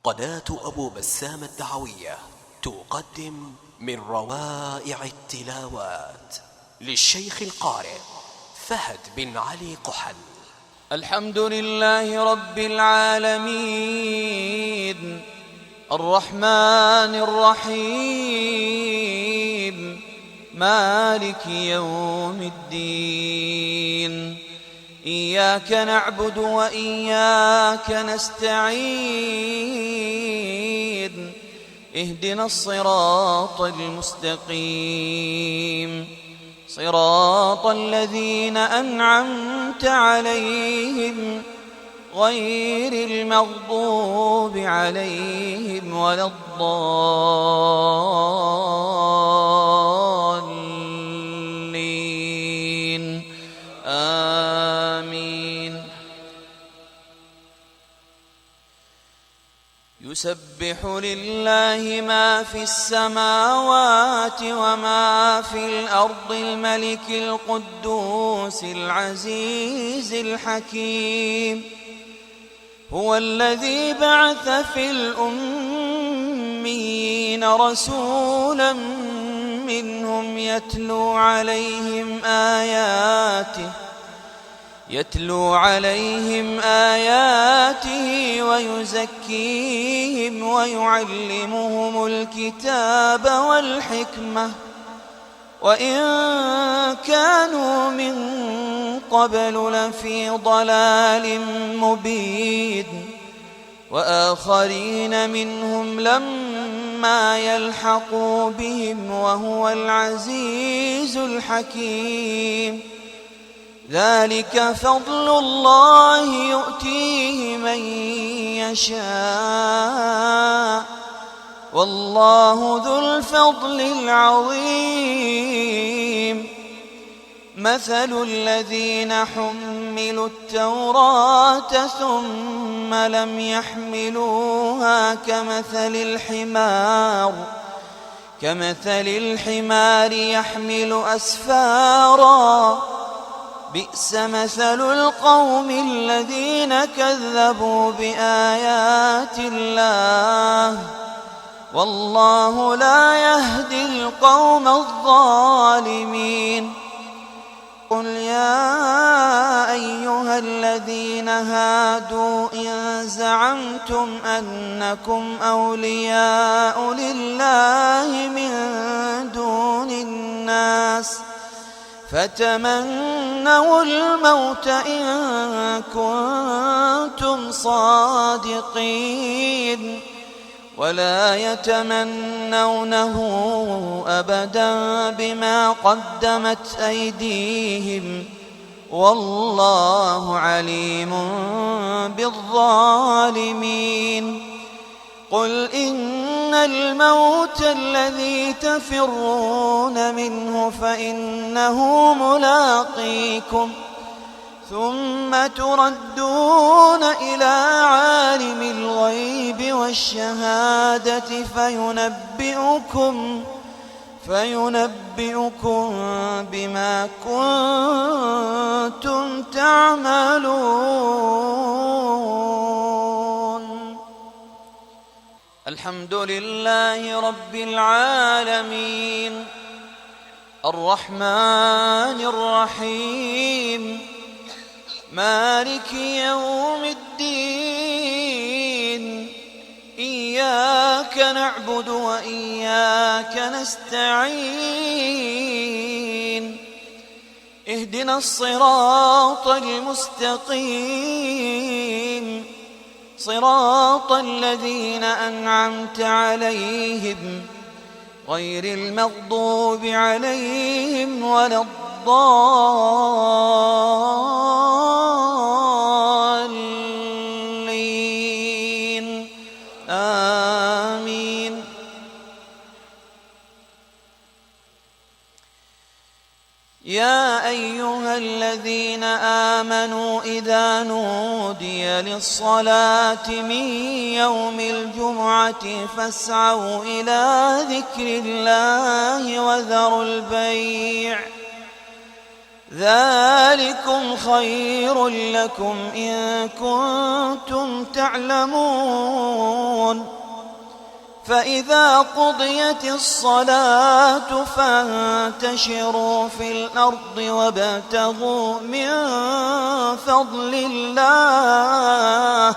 قناة أبو بسام الدعوية تقدم من روائع التلاوات للشيخ القارئ فهد بن علي قحل. الحمد لله رب العالمين الرحمن الرحيم مالك يوم الدين. إياك نعبد وإياك نستعين. اهدنا الصراط المستقيم صراط الذين أنعمت عليهم غير المغضوب عليهم ولا الضالين آمين. يسبح لله ما في السماوات وما في الأرض الملك القدوس العزيز الحكيم. هو الذي بعث في الأميين رسولا منهم يتلو عليهم آياته ويزكيهم ويعلمهم الكتاب والحكمة وإن كانوا من قبل لفي ضلال مبين. وآخرين منهم لما يلحقوا بهم وهو العزيز الحكيم. ذلك فضل الله يؤتيه من يشاء والله ذو الفضل العظيم. مثل الذين حملوا التوراة ثم لم يحملوها كمثل الحمار يحمل أسفارا. بئس مثل القوم الذين كذبوا بآيات الله والله لا يهدي القوم الظالمين. قل يا أيها الذين هادوا إن زعمتم أنكم أولياء لله من دون الناس فتمنوا الموت إن كنتم صادقين ولا يتمنونه أبدا بما قدمت أيديهم والله عليم بالظالمين. قل إن الموت الذي تفرون منه فإنه ملاقيكم ثم تردون إلى عالم الغيب والشهادة فينبئكم بما كنتم تعملون. الحمد لله رب العالمين الرحمن الرحيم مالك يوم الدين. إياك نعبد وإياك نستعين. اهدنا الصراط المستقيم صراط الذين أنعمت عليهم غير المغضوب عليهم ولا الضالين آمين. يا أيها الذين آمنوا إذا نودي للصلاة من يوم الجمعة فاسعوا إلى ذكر الله وذروا البيع ذلكم خير لكم إن كنتم تعلمون. فإذا قضيت الصلاة فانتشروا في الأرض وابتغوا من فضل الله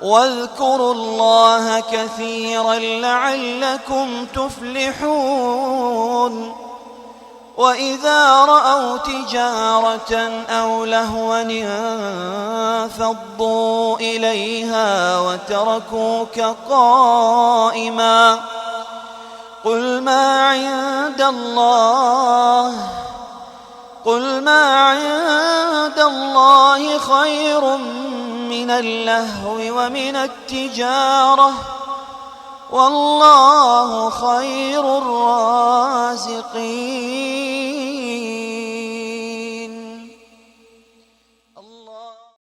واذكروا الله كثيرا لعلكم تفلحون. وإذا رأوا تجارة أو لهوا انفضوا إليها وتركوك قائما قل ما عند الله خير من اللهو ومن التجارة والله خير الرازقين.